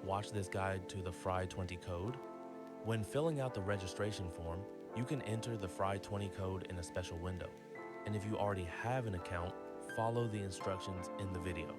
watch this guide to the FRI20 code. When filling out the registration form, you can enter the FRI20 code in a special window. And if you already have an account, follow the instructions in the video.